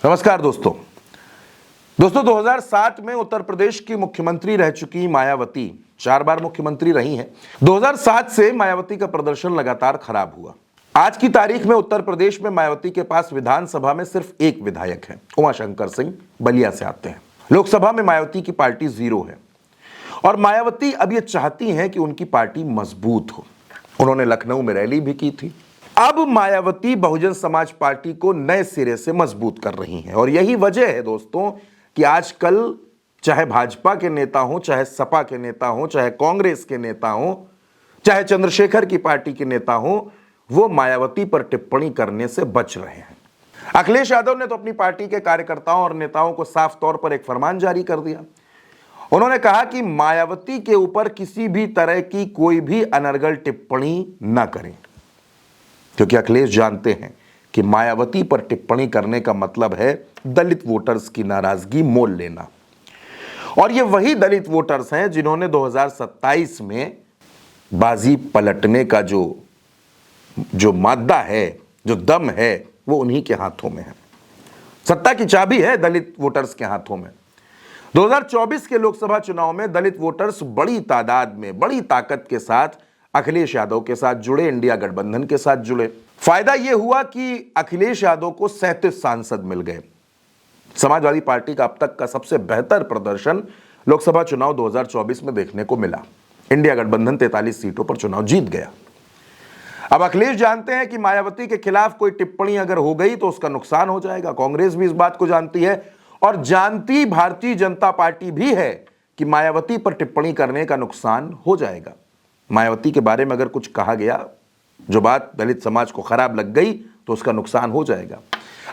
नमस्कार दोस्तों 2007 में उत्तर प्रदेश की मुख्यमंत्री रह चुकी मायावती 4 बार मुख्यमंत्री रही हैं। 2007 से मायावती का प्रदर्शन लगातार खराब हुआ। आज की तारीख में उत्तर प्रदेश में मायावती के पास विधानसभा में सिर्फ एक विधायक है, उमाशंकर सिंह बलिया से आते हैं। लोकसभा में मायावती की पार्टी 0 है और मायावती अब ये चाहती हैं कि उनकी पार्टी मजबूत हो। उन्होंने लखनऊ में रैली भी की थी। अब मायावती बहुजन समाज पार्टी को नए सिरे से मजबूत कर रही हैं और यही वजह है दोस्तों कि आजकल चाहे भाजपा के नेता हो, चाहे सपा के नेता हो, चाहे कांग्रेस के नेता हो, चाहे चंद्रशेखर की पार्टी के नेता हो, वो मायावती पर टिप्पणी करने से बच रहे हैं। अखिलेश यादव ने तो अपनी पार्टी के कार्यकर्ताओं और नेताओं को साफ तौर पर एक फरमान जारी कर दिया। उन्होंने कहा कि मायावती के ऊपर किसी भी तरह की कोई भी अनर्गल टिप्पणी न करें, क्योंकि अखिलेश जानते हैं कि मायावती पर टिप्पणी करने का मतलब है दलित वोटर्स की नाराजगी मोल लेना। और ये वही दलित वोटर्स हैं जिन्होंने 2027 में बाजी पलटने का जो मादा है, जो दम है, वो उन्हीं के हाथों में है। सत्ता की चाबी है दलित वोटर्स के हाथों में। 2024 के लोकसभा चुनाव में दलित वोटर्स बड़ी तादाद में, बड़ी ताकत के साथ अखिलेश यादव के साथ जुड़े, इंडिया गठबंधन के साथ जुड़े। फायदा यह हुआ कि अखिलेश यादव को 37 सांसद मिल गए। समाजवादी पार्टी का अब तक का सबसे बेहतर प्रदर्शन लोकसभा चुनाव 2024 में देखने को मिला। इंडिया गठबंधन 43 सीटों पर चुनाव जीत गया। अब अखिलेश जानते हैं कि मायावती के खिलाफ कोई टिप्पणी अगर हो गई तो उसका नुकसान हो जाएगा। कांग्रेस भी इस बात को जानती है और जानती भारतीय जनता पार्टी भी है कि मायावती पर टिप्पणी करने का नुकसान हो जाएगा। मायावती के बारे में अगर कुछ कहा गया, जो बात दलित समाज को खराब लग गई, तो उसका नुकसान हो जाएगा।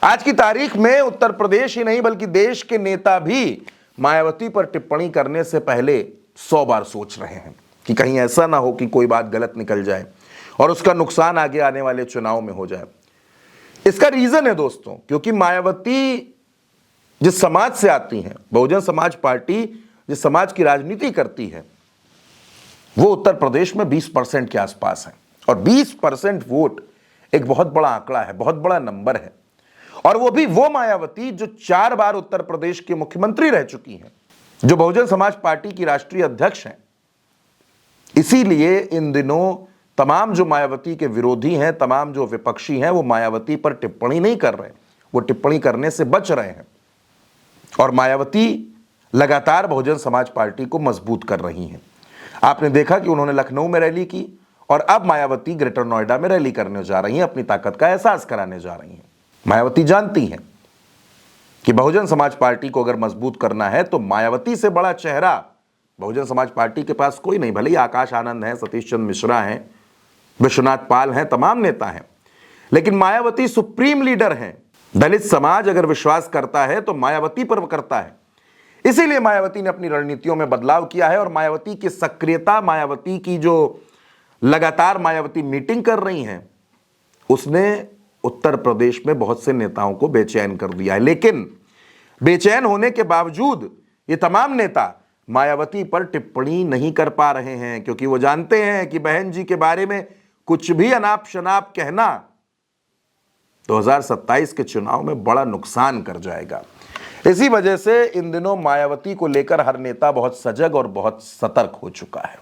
आज की तारीख में उत्तर प्रदेश ही नहीं बल्कि देश के नेता भी मायावती पर टिप्पणी करने से पहले 100 बार सोच रहे हैं कि कहीं ऐसा ना हो कि कोई बात गलत निकल जाए और उसका नुकसान आगे आने वाले चुनाव में हो जाए। इसका रीजन है दोस्तों, क्योंकि मायावती जिस समाज से आती हैं, बहुजन समाज पार्टी जिस समाज की राजनीति करती है, वो उत्तर प्रदेश में 20% के आसपास है और 20% वोट एक बहुत बड़ा आंकड़ा है, बहुत बड़ा नंबर है। और वो भी वो मायावती जो 4 बार उत्तर प्रदेश के मुख्यमंत्री रह चुकी हैं, जो बहुजन समाज पार्टी की राष्ट्रीय अध्यक्ष हैं। इसीलिए इन दिनों तमाम जो मायावती के विरोधी हैं, तमाम जो विपक्षी हैं, वो मायावती पर टिप्पणी नहीं कर रहे, वो टिप्पणी करने से बच रहे हैं। और मायावती लगातार बहुजन समाज पार्टी को मजबूत कर रही हैं। आपने देखा कि उन्होंने लखनऊ में रैली की और अब मायावती ग्रेटर नोएडा में रैली करने जा रही हैं, अपनी ताकत का एहसास कराने जा रही हैं। मायावती जानती हैं कि बहुजन समाज पार्टी को अगर मजबूत करना है तो मायावती से बड़ा चेहरा बहुजन समाज पार्टी के पास कोई नहीं। भले ही आकाश आनंद हैं, सतीश चंद्र मिश्रा हैं, विश्वनाथ पाल हैं, तमाम नेता हैं, लेकिन मायावती सुप्रीम लीडर हैं। दलित समाज अगर विश्वास करता है तो मायावती पर करता है। इसीलिए मायावती ने अपनी रणनीतियों में बदलाव किया है और मायावती की सक्रियता, मायावती की जो लगातार मायावती मीटिंग कर रही हैं, उसने उत्तर प्रदेश में बहुत से नेताओं को बेचैन कर दिया है। लेकिन बेचैन होने के बावजूद ये तमाम नेता मायावती पर टिप्पणी नहीं कर पा रहे हैं, क्योंकि वो जानते हैं कि बहन जी के बारे में कुछ भी अनाप शनाप कहना 2027 के चुनाव में बड़ा नुकसान कर जाएगा। इसी वजह से इन दिनों मायावती को लेकर हर नेता बहुत सजग और बहुत सतर्क हो चुका है।